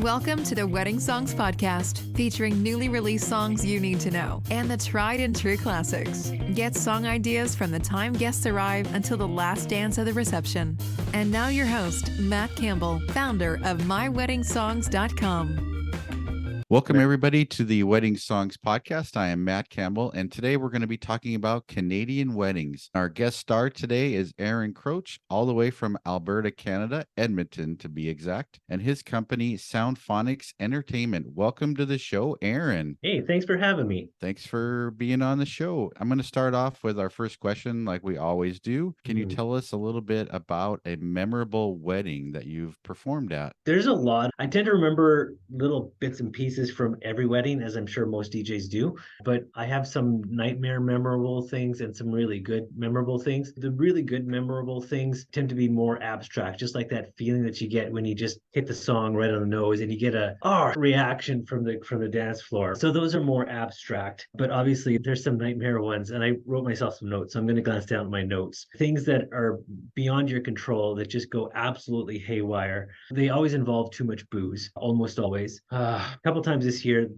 Welcome to the Wedding Songs Podcast, featuring newly released songs you need to know and the tried and true classics. Get song ideas from the time guests arrive until the last dance of the reception. And now your host, Matt Campbell, founder of MyWeddingSongs.com. Welcome, everybody, to the Wedding Songs Podcast. I am Matt Campbell, and today we're going to be talking about Canadian weddings. Our guest star today is Kroetsch, all the way from Alberta, Canada, Edmonton to be exact, and his company, SoundFONIX Entertainment. Welcome to the show, Aaron. Hey, thanks for having me. Thanks for being on the show. I'm going to start off with our first question like we always do. Can you tell us a little bit about a memorable wedding that you've performed at? There's a lot. I tend to remember little bits and pieces from every wedding, as I'm sure most DJs do, but I have some nightmare memorable things and some really good memorable things. The really good memorable things tend to be more abstract, just like that feeling that you get when you just hit the song right on the nose and you get a reaction from the dance floor. So those are more abstract, but obviously there's some nightmare ones, and I wrote myself some notes, so I'm going to glance down at my notes. Things that are beyond your control that just go absolutely haywire. They always involve too much booze, almost always. A couple times this year,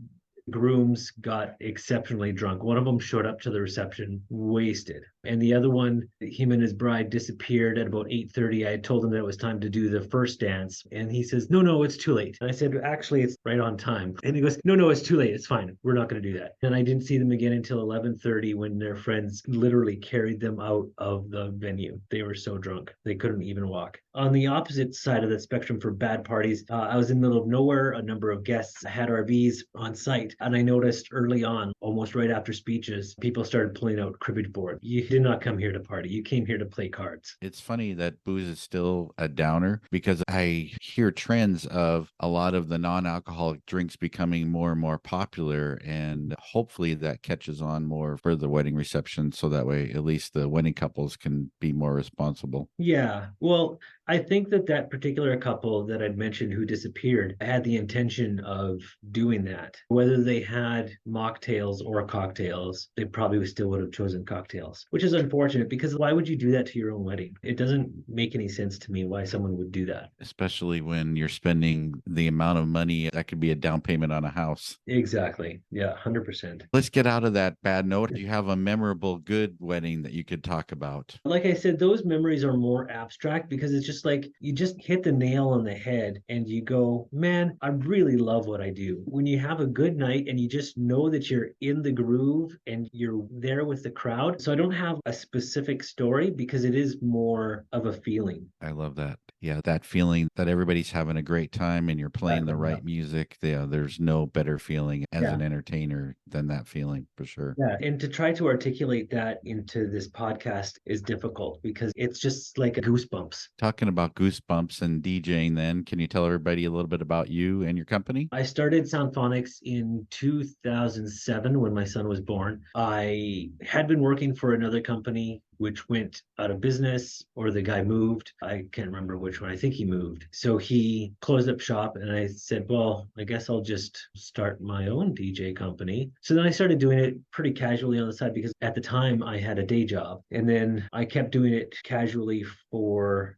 grooms got exceptionally drunk. One of them showed up to the reception wasted, and the other one, him and his bride, disappeared at about 8:30. I had told him that it was time to do the first dance, and he says, no, it's too late. And I said, actually, it's right on time. And he goes, no, it's too late. It's fine. We're not going to do that. And I didn't see them again until 11:30, when their friends literally carried them out of the venue. They were so drunk they couldn't even walk. On the opposite side of the spectrum for bad parties, I was in the middle of nowhere. A number of guests had RVs on site, and I noticed early on, almost right after speeches, people started pulling out cribbage board. You did not come here to party. You came here to play cards. It's funny that booze is still a downer, because I hear trends of a lot of the non-alcoholic drinks becoming more and more popular, and hopefully that catches on more for the wedding reception, so that way at least the wedding couples can be more responsible. Yeah, well, I think that particular couple that I'd mentioned who disappeared had the intention of doing that. Whether they had mocktails or cocktails, they probably still would have chosen cocktails, which is unfortunate, because why would you do that to your own wedding? It doesn't make any sense to me why someone would do that. Especially when you're spending the amount of money that could be a down payment on a house. Exactly. Yeah, 100%. Let's get out of that bad note. Do you have a memorable good wedding that you could talk about? Like I said, those memories are more abstract, because it's just like you just hit the nail on the head and you go, man, I really love what I do. When you have a good night and you just know that you're in the groove and you're there with the crowd. So I don't have a specific story, because it is more of a feeling. I love that. Yeah, that feeling that everybody's having a great time and you're playing the right music. Yeah, there's no better feeling as an entertainer than that feeling, for sure. Yeah, and to try to articulate that into this podcast is difficult, because it's just like goosebumps. Talking about goosebumps and DJing then, can you tell everybody a little bit about you and your company? I started SoundFONIX in 2007 when my son was born. I had been working for another company which went out of business, or the guy moved. I can't remember which one. I think he moved. So he closed up shop, and I said, well, I guess I'll just start my own DJ company. So then I started doing it pretty casually on the side, because at the time I had a day job. And then I kept doing it casually for,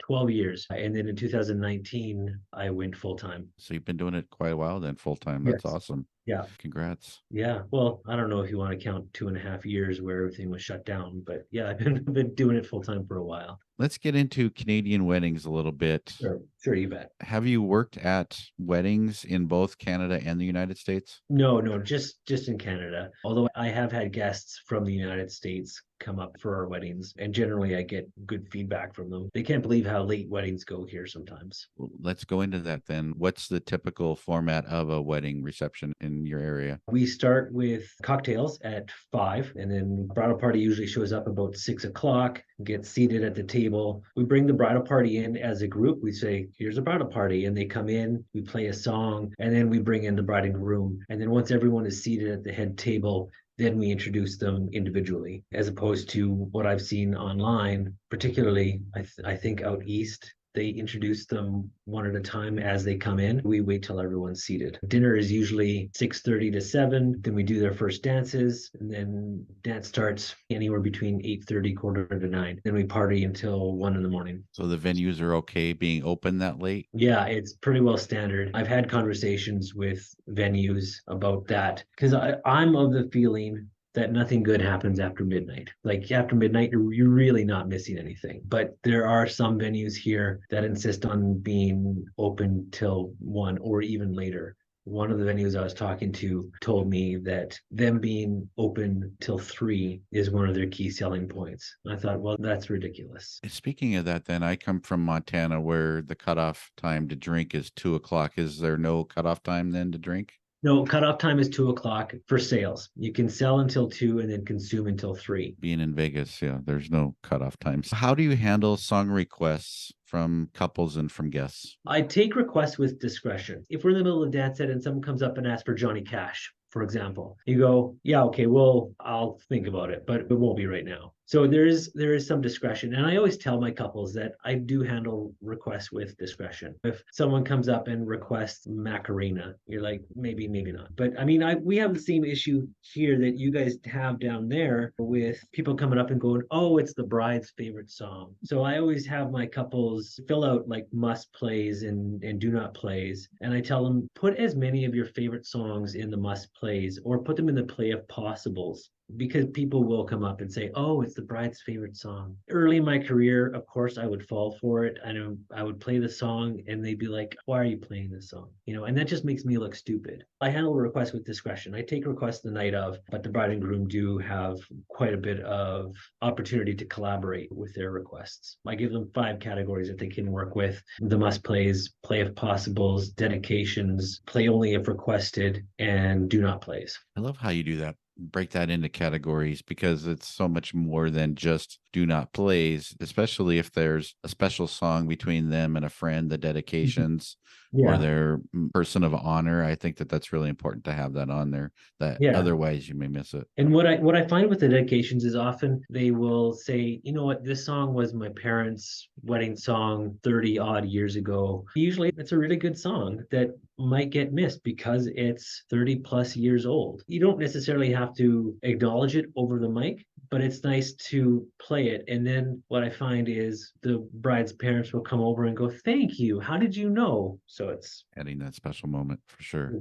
12 years. And then in 2019, I went full-time. So you've been doing it quite a while then, full-time. That's awesome. Yeah. Congrats. Yeah. Well, I don't know if you want to count 2.5 years where everything was shut down, but yeah, I've been doing it full-time for a while. Let's get into Canadian weddings a little bit. Sure, you bet. Have you worked at weddings in both Canada and the United States? No, just in Canada. Although I have had guests from the United States come up for our weddings, and generally I get good feedback from them. They can't believe how late weddings go here sometimes. Well, let's go into that then. What's the typical format of a wedding reception in your area? We start with cocktails at 5, and then bridal party usually shows up about 6 o'clock, gets seated at the table. We bring the bridal party in as a group. We say, here's a bridal party, and they come in, we play a song, and then we bring in the bride and groom. And then once everyone is seated at the head table, then we introduce them individually, as opposed to what I've seen online, particularly I think out east. They introduce them one at a time as they come in. We wait till everyone's seated. Dinner is usually 6:30 to 7. Then we do their first dances, and then dance starts anywhere between 8:30, quarter to 9. Then we party until 1 in the morning. So the venues are okay being open that late? Yeah, it's pretty well standard. I've had conversations with venues about that because I'm of the feeling that nothing good happens after midnight. Like after midnight, you're really not missing anything. But there are some venues here that insist on being open till 1 or even later. One of the venues I was talking to told me that them being open till 3 is one of their key selling points. I thought, well, that's ridiculous. Speaking of that, then I come from Montana where the cutoff time to drink is 2 o'clock. Is there no cutoff time then to drink? No, cutoff time is 2 o'clock for sales. You can sell until 2 and then consume until 3. Being in Vegas, yeah, there's no cutoff times. How do you handle song requests from couples and from guests? I take requests with discretion. If we're in the middle of a dance set and someone comes up and asks for Johnny Cash, for example, you go, yeah, okay, well, I'll think about it, but it won't be right now. So there is some discretion. And I always tell my couples that I do handle requests with discretion. If someone comes up and requests Macarena, you're like, maybe not. But I mean, we have the same issue here that you guys have down there with people coming up and going, oh, it's the bride's favorite song. So I always have my couples fill out like must plays and do not plays. And I tell them, put as many of your favorite songs in the must plays or put them in the play of possibles. Because people will come up and say, oh, it's the bride's favorite song. Early in my career, of course, I would fall for it. I know I would play the song and they'd be like, why are you playing this song? And that just makes me look stupid. I handle requests with discretion. I take requests the night of, but the bride and groom do have quite a bit of opportunity to collaborate with their requests. I give them 5 categories that they can work with: the must plays, play if possibles, dedications, play only if requested, and do not plays. I love how you do that. Break that into categories because it's so much more than just do not plays, especially if there's a special song between them and a friend, the dedications or their person of honor. I think that that's really important to have that on there, that otherwise you may miss it. And what I find with the dedications is often they will say, you know what, this song was my parents' wedding song 30 odd years ago. Usually it's a really good song that might get missed because it's 30 plus years old. You don't necessarily have to acknowledge it over the mic, but it's nice to play it. And then what I find is the bride's parents will come over and go, thank you. How did you know? So it's adding that special moment for sure.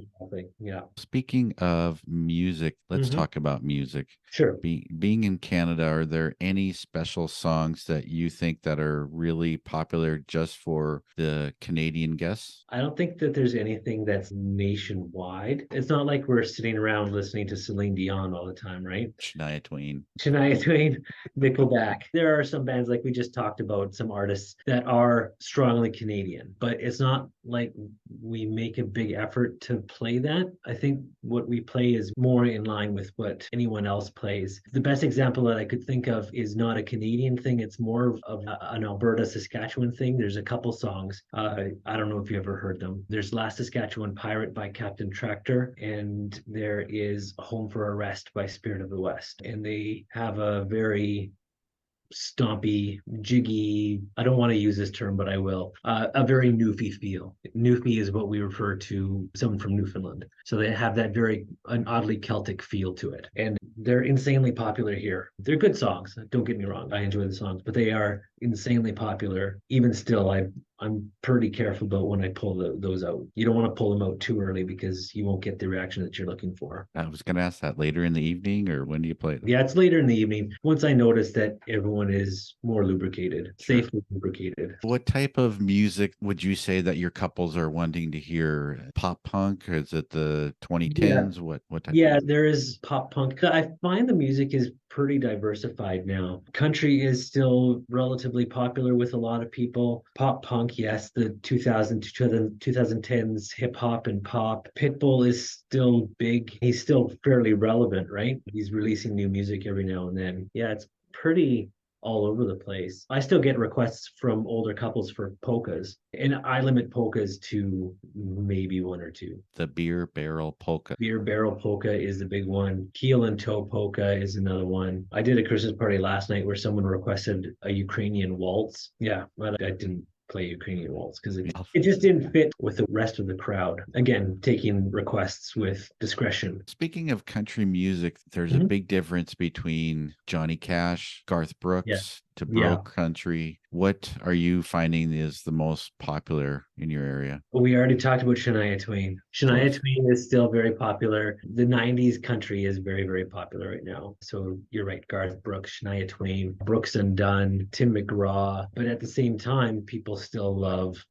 Yeah. Speaking of music, let's talk about music. Sure. Being in Canada, are there any special songs that you think that are really popular just for the Canadian guests? I don't think that there's anything that's nationwide. It's not like we're sitting around listening to Celine Dion all the time, right? Shania Twain, Nickelback. There are some bands like we just talked about, some artists that are strongly Canadian, but it's not like we make a big effort to play that. I think what we play is more in line with what anyone else plays. The best example that I could think of is not a Canadian thing. It's more of an Alberta, Saskatchewan thing. There's a couple songs. I don't know if you ever heard them. There's Last Saskatchewan Pirate by Captain Tractor, and there is Home for a Rest by Spirit of the West. And they have a very stompy, jiggy, I don't want to use this term, but I will, a very Newfie feel. Newfie is what we refer to someone from Newfoundland. So they have that an oddly Celtic feel to it. And they're insanely popular here. They're good songs. Don't get me wrong. I enjoy the songs, but they are insanely popular. Even still, I'm pretty careful about when I pull those out. You don't want to pull them out too early because you won't get the reaction that you're looking for. I was going to ask that, later in the evening or when do you play them? Yeah, it's later in the evening. Once I notice that everyone is more lubricated, safely lubricated. What type of music would you say that your couples are wanting to hear? Pop punk? Or is it the 2010s? What type? Yeah, there is pop punk. I find the music is pretty diversified now. Country is still relatively popular with a lot of people. Pop punk, yes, the 2010s hip hop and pop. Pitbull is still big. He's still fairly relevant, right? He's releasing new music every now and then. Yeah, it's pretty all over the place. I still get requests from older couples for polkas, and I limit polkas to maybe 1 or 2. The beer barrel polka. Beer barrel polka is the big one. Keel and toe polka is another one. I did a Christmas party last night where someone requested a Ukrainian waltz. Yeah, but I didn't play Ukrainian waltz because Yeah. it just didn't fit with the rest of the crowd. Again, taking requests with discretion. Speaking of country music, there's a Mhm. big difference between Johnny Cash, Garth Yeah. Brooks, to Yeah. bro country. What are you finding is the most popular in your area? We already talked about Shania Twain. Shania Course. Twain is still very popular. The 90s country is very, very popular right now. So you're right, Garth Brooks, Shania Twain, Brooks and Dunn, Tim McGraw. But at the same time, people still love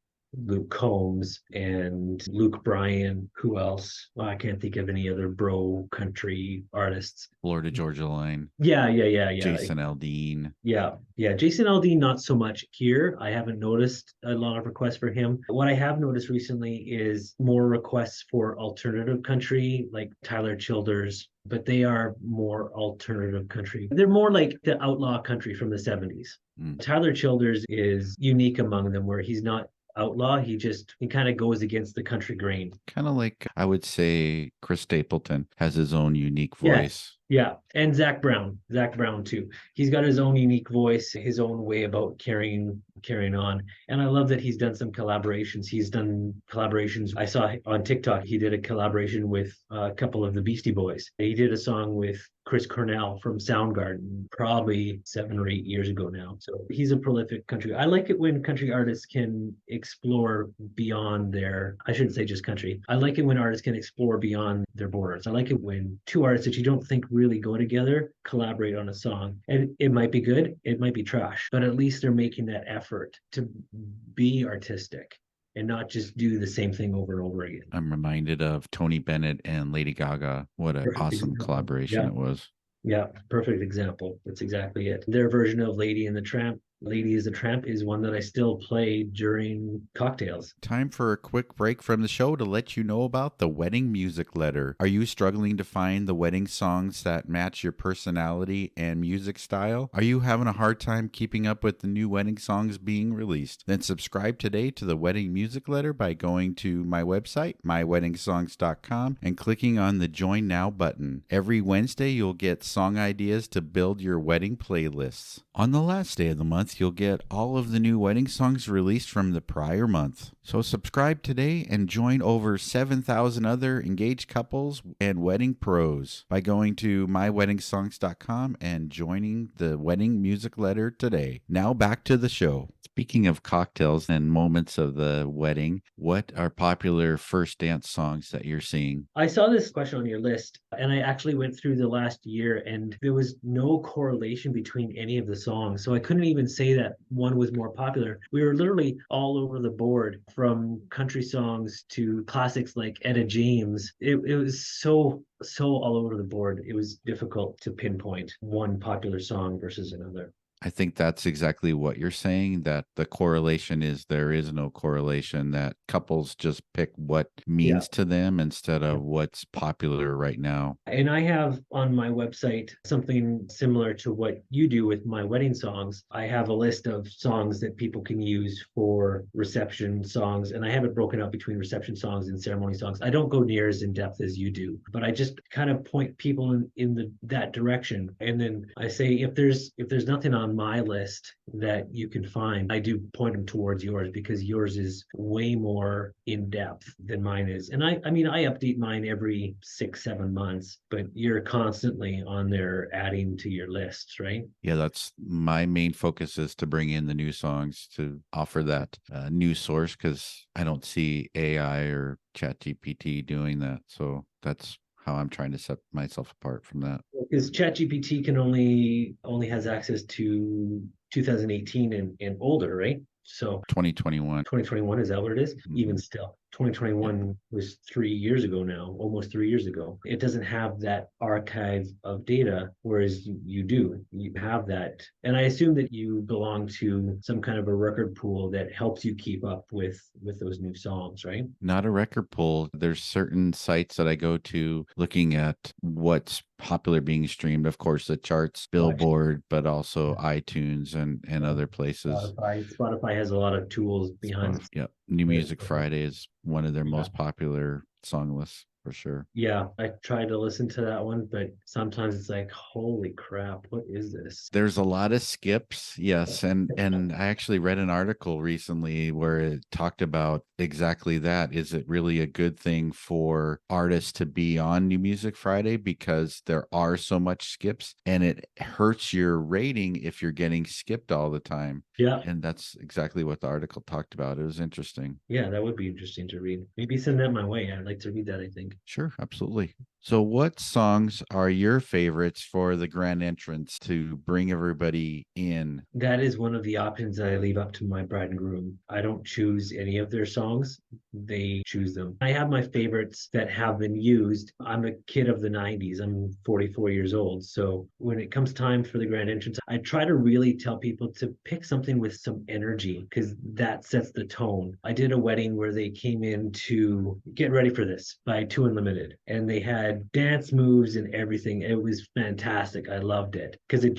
Luke Combs and Luke Bryan. Who else? Well, I can't think of any other bro country artists. Florida Georgia Line, Yeah. Jason Aldean. Yeah. Jason Aldean, not so much here. I haven't noticed a lot of requests for him. What I have noticed recently is more requests for alternative country, like Tyler Childers, but they are more alternative country. They're more like the outlaw country from the 70s. Tyler Childers is unique among them, where he's not outlaw. He kind of goes against the country grain. Kind of like, I would say, Chris Stapleton has his own unique Yeah. voice. Yeah, and Zach Brown too. He's got his own unique voice, his own way about carrying on. And I love that he's done some collaborations. He's done collaborations. I saw on TikTok he did a collaboration with a couple of the Beastie Boys. He did a song with Chris Cornell from Soundgarden probably 7 or 8 years ago now. So he's a prolific country. I like it when country artists can explore beyond I shouldn't say just country. I like it when artists can explore beyond their borders. I like it when two artists that you don't think really go together collaborate on a song. And it might be good, it might be trash, but at least they're making that effort to be artistic and not just do the same thing over and over again. I'm reminded of Tony Bennett and Lady Gaga. What an awesome collaboration it was. Yeah, perfect example. That's exactly it. Their version of Lady and the Tramp, Lady is the Tramp, is one that I still play during cocktails. Time for a quick break from the show to let you know about the Wedding Music Letter. Are you struggling to find the wedding songs that match your personality and music style? Are you having a hard time keeping up with the new wedding songs being released? Then subscribe today to the Wedding Music Letter by going to my website, myweddingsongs.com, and clicking on the Join Now button. Every Wednesday, you'll get song ideas to build your wedding playlists. On the last day of the month, you'll get all of the new wedding songs released from the prior month. So subscribe today and join over 7,000 other engaged couples and wedding pros by going to myweddingsongs.com and joining the Wedding Music Letter today. Now back to the show. Speaking of cocktails and moments of the wedding, what are popular first dance songs that you're seeing? I saw this question on your list, and I actually went through the last year, and there was no correlation between any of the songs. So I couldn't even say that one was more popular. We were literally all over the board, from country songs to classics like Etta James. It was so all over the board. It was difficult to pinpoint one popular song versus another. I think that's exactly what you're saying, that the correlation is there is no correlation, that couples just pick what means to them instead of what's popular right now. And I have on my website something similar to what you do with my wedding songs. I have a list of songs that people can use for reception songs, and I have it broken up between reception songs and ceremony songs. I don't go near as in depth as you do, but I just kind of point people in that direction. And then I say, if there's nothing on my list that you can find, I do point them towards yours, because yours is way more in depth than mine is. And I mean, I update mine every 6-7 months, but you're constantly on there adding to your lists, right? Yeah, that's my main focus, is to bring in the new songs, to offer that new source, because I don't see AI or ChatGPT doing that. So that's how I'm trying to set myself apart from that. Because ChatGPT can only has access to 2018 and older, right? So 2021, is that what it is? Mm-hmm. Even still, 2021 was 3 years ago now, almost 3 years ago. It doesn't have that archive of data, whereas you do. You have that. And I assume that you belong to some kind of a record pool that helps you keep up with those new songs, right? Not a record pool. There's certain sites that I go to looking at what's popular being streamed. Of course, the charts, Billboard, but also iTunes and other places. Spotify has a lot of tools behind. New Music Friday is one of their most popular song lists. for sure. Yeah, I tried to listen to that one, but sometimes it's like, holy crap, what is this? There's a lot of skips, yes, and I actually read an article recently where it talked about exactly that. Is it really a good thing for artists to be on New Music Friday because there are so much skips, and it hurts your rating if you're getting skipped all the time? Yeah, And that's exactly what the article talked about. It was interesting. yeah, that would be interesting to read. Maybe send that my way. I'd like to read that, I think. Sure, absolutely. So, what songs are your favorites for the grand entrance to bring everybody in? That is one of the options that I leave up to my bride and groom. I don't choose any of their songs, they choose them. I have my favorites that have been used. I'm a kid of the 90s. I'm 44 years old. So when it comes time for the grand entrance, I try to really tell people to pick something with some energy because that sets the tone. I did a wedding where they came in to Get Ready for This by Two Unlimited, and they had dance moves and everything. It was fantastic. I loved it because it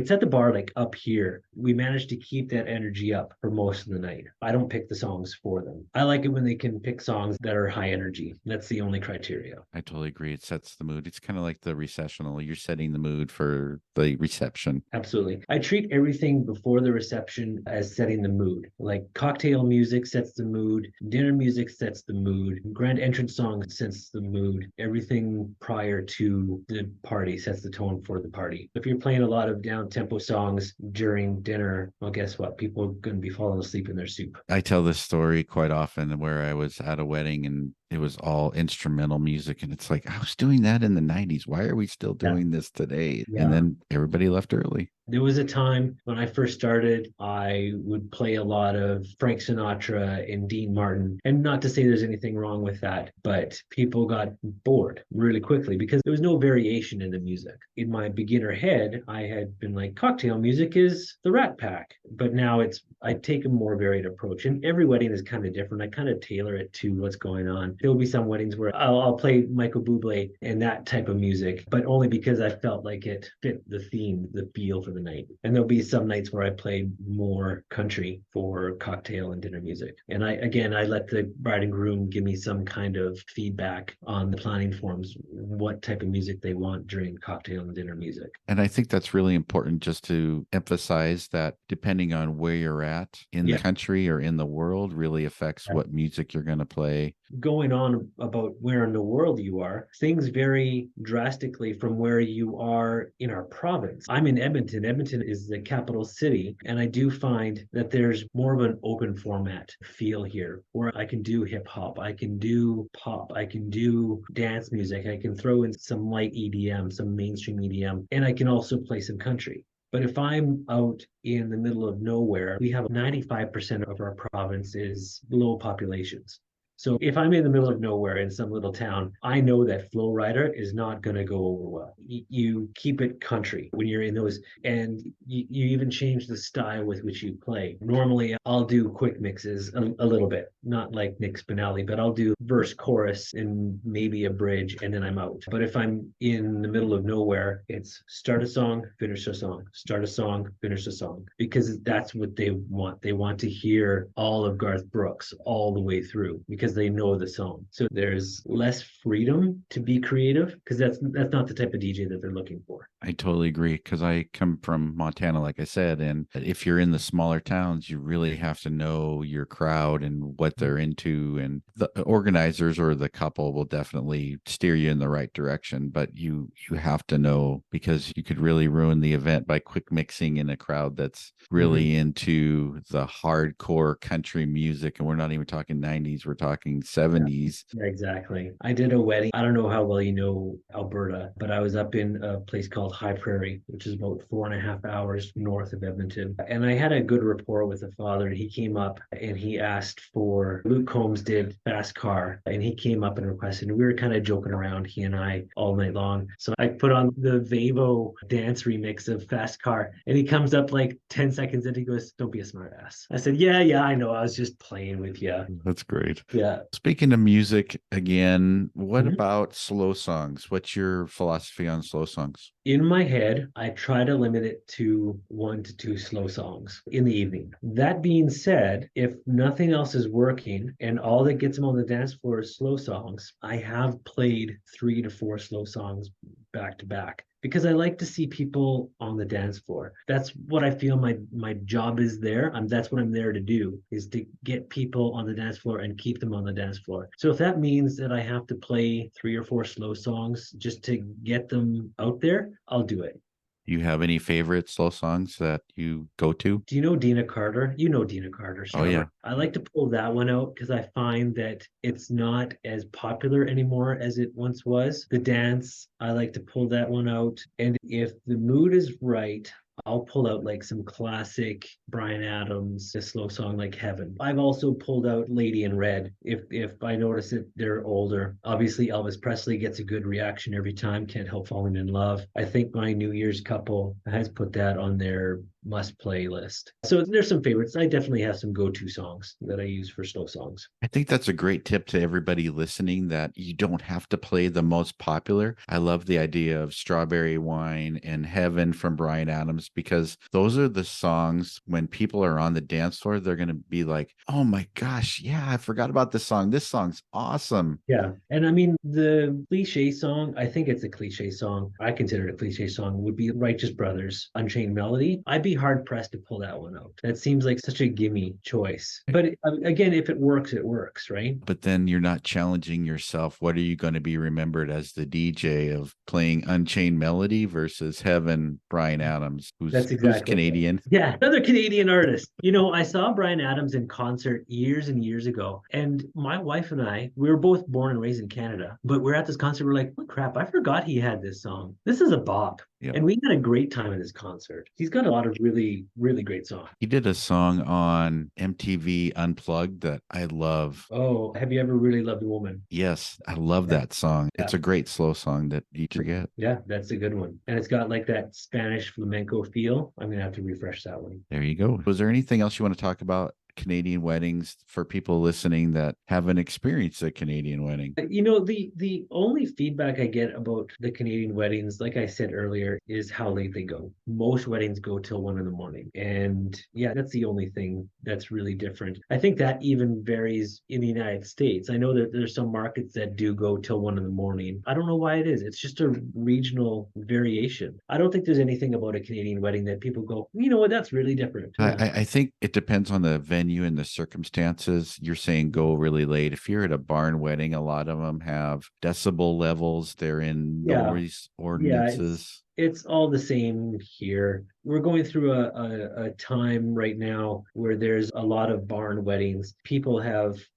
set the bar like up here. We managed to keep that energy up for most of the night. I don't pick the songs for them. I like it when they can pick songs that are high energy. That's the only criteria. I totally agree. It sets the mood. It's kind of like the recessional. You're setting the mood for the reception. Absolutely. I treat everything before the reception as setting the mood. Like cocktail music sets the mood, dinner music sets the mood, grand entrance song sets the mood. Everything prior to the party sets the tone for the party. If you're playing a lot of down tempo songs during dinner, well, guess what? People are going to be falling asleep in their soup. I tell this story quite often where I was at a wedding and it was all instrumental music. And it's like, I was doing that in the 90s. Why are we still doing this today? Yeah. And then everybody left early. There was a time when I first started, I would play a lot of Frank Sinatra and Dean Martin. And not to say there's anything wrong with that, but people got bored really quickly because there was no variation in the music. In my beginner head, I had been like, cocktail music is the Rat Pack. But now I take a more varied approach. And every wedding is kind of different. I kind of tailor it to what's going on. There will be some weddings where I'll play Michael Bublé and that type of music, but only because I felt like it fit the theme, the feel for the night. And there'll be some nights where I play more country for cocktail and dinner music. And I let the bride and groom give me some kind of feedback on the planning forms, what type of music they want during cocktail and dinner music. And I think that's really important just to emphasize that depending on where you're at in the country or in the world really affects what music you're going to play. Going on about where in the world you are, things vary drastically from where you are in our province. I'm in Edmonton. Edmonton is the capital city, and I do find that there's more of an open format feel here where I can do hip hop, I can do pop, I can do dance music, I can throw in some light EDM, some mainstream EDM, and I can also play some country. But if I'm out in the middle of nowhere, we have 95% of our province is low populations. So if I'm in the middle of nowhere in some little town, I know that Flow Rider is not going to go over well. You keep it country when you're in those, and you even change the style with which you play. Normally, I'll do quick mixes a little bit, not like Nick Spinelli, but I'll do verse, chorus, and maybe a bridge, and then I'm out. But if I'm in the middle of nowhere, it's start a song, finish a song, start a song, finish a song, because that's what they want. They want to hear all of Garth Brooks all the way through because they know the song. So there's less freedom to be creative because that's not the type of DJ that they're looking for. I totally agree because I come from Montana, like I said, and if you're in the smaller towns, you really have to know your crowd and what they're into, and the organizers or the couple will definitely steer you in the right direction, but you have to know because you could really ruin the event by quick mixing in a crowd that's really into the hardcore country music, and we're not even talking 90s, we're talking 70s. Yeah, exactly. I did a wedding. I don't know how well you know Alberta, but I was up in a place called High Prairie, which is about 4.5 hours north of Edmonton. And I had a good rapport with the father. He came up and he asked for, Luke Combs did Fast Car, and he came up and requested, and we were kind of joking around, he and I, all night long. So I put on the Vevo dance remix of Fast Car, and he comes up like 10 seconds and he goes, "Don't be a smart ass." I said, yeah, I know. I was just playing with you. That's great. Yeah. Yeah. Speaking of music again, what Mhm. about slow songs? What's your philosophy on slow songs? In my head, I try to limit it to 1 to 2 slow songs in the evening. That being said, if nothing else is working and all that gets them on the dance floor is slow songs, I have played 3 to 4 slow songs back to back because I like to see people on the dance floor. That's what I feel my job is there. That's what I'm there to do, is to get people on the dance floor and keep them on the dance floor. So if that means that I have to play 3 or 4 slow songs just to get them out there, I'll do it. Do you have any favorite slow songs that you go to? Do you know Dina Carter? You know Dina Carter, Oh yeah. Strawberry. I like to pull that one out because I find that it's not as popular anymore as it once was. The dance, I like to pull that one out. And if the mood is right, I'll pull out like some classic Bryan Adams, a slow song like Heaven. I've also pulled out Lady in Red if I notice that they're older. Obviously, Elvis Presley gets a good reaction every time. Can't Help Falling in Love. I think my New Year's couple has put that on their must play list. So there's some favorites. I definitely have some go-to songs that I use for slow songs. I think that's a great tip to everybody listening, that you don't have to play the most popular. I love the idea of Strawberry Wine and Heaven from Bryan Adams, because those are the songs when people are on the dance floor, they're going to be like, oh my gosh, yeah, I forgot about this song. This song's awesome. Yeah. And I mean, the cliche song, I think it's a cliche song. I consider it a cliche song, would be Righteous Brothers, Unchained Melody. I'd be hard pressed to pull that one out. That seems like such a gimme choice. But again, if it works, right? But then you're not challenging yourself. What are you going to be remembered as, the DJ of playing Unchained Melody versus Heaven, Bryan Adams, That's who's exactly Canadian? Yeah, another Canadian artist. You know, I saw Bryan Adams in concert years and years ago, and my wife and I, we were both born and raised in Canada, but we're at this concert. We're like, oh crap, I forgot he had this song. This is a bop. Yeah. And we had a great time at his concert. He's got a lot of really, really great songs. He did a song on MTV Unplugged that I love. Oh, have you ever really loved a woman? Yes, I love that song. It's a great slow song that you forget. Yeah, that's a good one. And it's got like that Spanish flamenco feel. I'm gonna have to refresh that one. There you go. Was there anything else you want to talk about Canadian weddings for people listening that haven't experienced a Canadian wedding? You know, the only feedback I get about the Canadian weddings, like I said earlier, is how late they go. Most weddings go till 1 in the morning. And yeah, that's the only thing that's really different. I think that even varies in the United States. I know that there's some markets that do go till 1 in the morning. I don't know why it is. It's just a regional variation. I don't think there's anything about a Canadian wedding that people go, you know what, that's really different. Yeah. I think it depends on the venue and the circumstances. You're saying go really late. If you're at a barn wedding, a lot of them have decibel levels. They're in noise ordinances. It's all the same here. We're going through a time right now where there's a lot of barn weddings.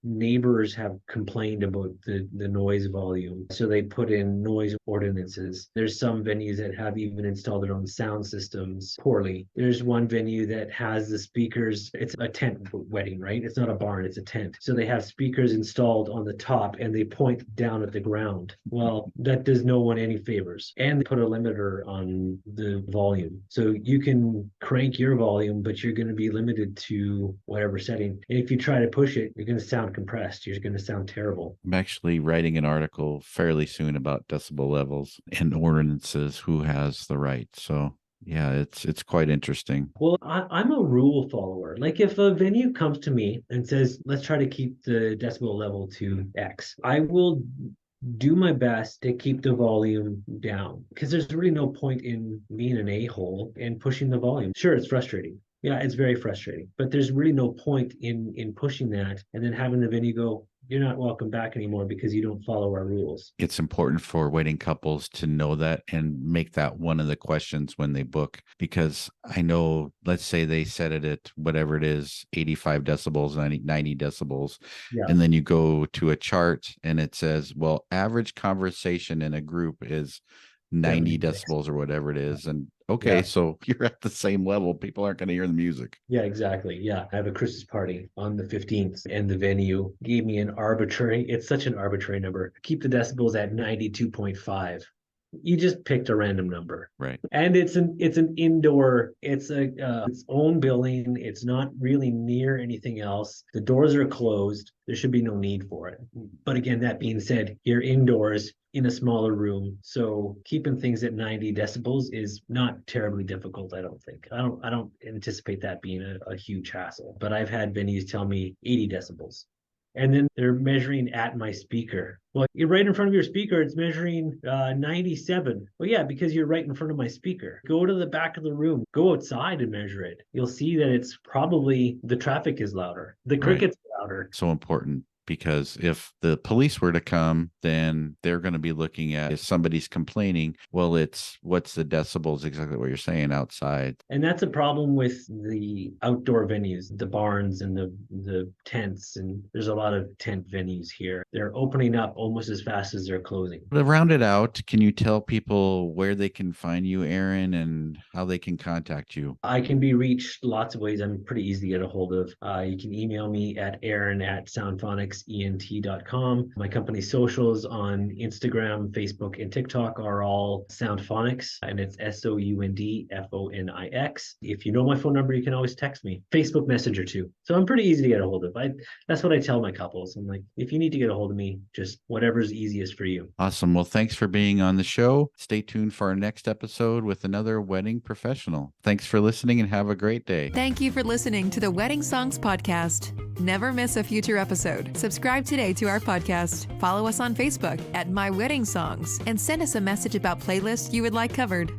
Neighbors have complained about the noise volume. So they put in noise ordinances. There's some venues that have even installed their own sound systems poorly. There's one venue that has the speakers. It's a tent wedding, right? It's not a barn, it's a tent. So they have speakers installed on the top and they point down at the ground. Well, that does no one any favors. And they put a limiter on the volume. So you can crank your volume, but you're going to be limited to whatever setting. And if you try to push it, you're going to sound compressed. You're going to sound terrible. I'm actually writing an article fairly soon about decibel levels and ordinances, who has the right. So yeah, it's quite interesting. Well, I'm a rule follower. Like if a venue comes to me and says, let's try to keep the decibel level to X, I will do my best to keep the volume down, because there's really no point in being an a-hole and pushing the volume. Sure, it's frustrating. Yeah, it's very frustrating, but there's really no point in pushing that and then having the venue go, you're not welcome back anymore because you don't follow our rules. It's important for wedding couples to know that and make that one of the questions when they book, because I know, let's say they set it at whatever it is, 85 decibels, 90 decibels. Yeah. And then you go to a chart and it says, well, average conversation in a group is 90 decibels or whatever it is. And okay, so you're at the same level. People aren't going to hear the music. Yeah, exactly. Yeah. I have a Christmas party on the 15th and the venue gave me it's such an arbitrary number. Keep the decibels at 92.5. You just picked a random number. Right. And it's an indoor, it's its own building. It's not really near anything else. The doors are closed. There should be no need for it. But again, that being said, you're indoors in a smaller room. So keeping things at 90 decibels is not terribly difficult, I don't think. I don't anticipate that being a huge hassle. But I've had venues tell me 80 decibels. And then they're measuring at my speaker. Well, you're right in front of your speaker. It's measuring 97. Well, yeah, because you're right in front of my speaker. Go to the back of the room. Go outside and measure it. You'll see that it's probably the traffic is louder. The cricket's louder. So important. Because if the police were to come, then they're going to be looking at if somebody's complaining. Well, it's what's the decibels, exactly what you're saying, outside. And that's a problem with the outdoor venues, the barns and the tents. And there's a lot of tent venues here. They're opening up almost as fast as they're closing. To round it out, can you tell people where they can find you, Aaron, and how they can contact you? I can be reached lots of ways. I'm pretty easy to get a hold of. You can email me at aaron@soundphonicsent.com. My company socials on Instagram, Facebook, and TikTok are all SoundFONIX, and it's SoundFONIX. If you know my phone number, you can always text me. Facebook Messenger too. So I'm pretty easy to get a hold of. That's what I tell my couples. I'm like, if you need to get a hold of me, just whatever's easiest for you. Awesome. Well, thanks for being on the show. Stay tuned for our next episode with another wedding professional. Thanks for listening and have a great day. Thank you for listening to the Wedding Songs Podcast. Never miss a future episode. Subscribe today to our podcast. Follow us on Facebook at My Wedding Songs and send us a message about playlists you would like covered.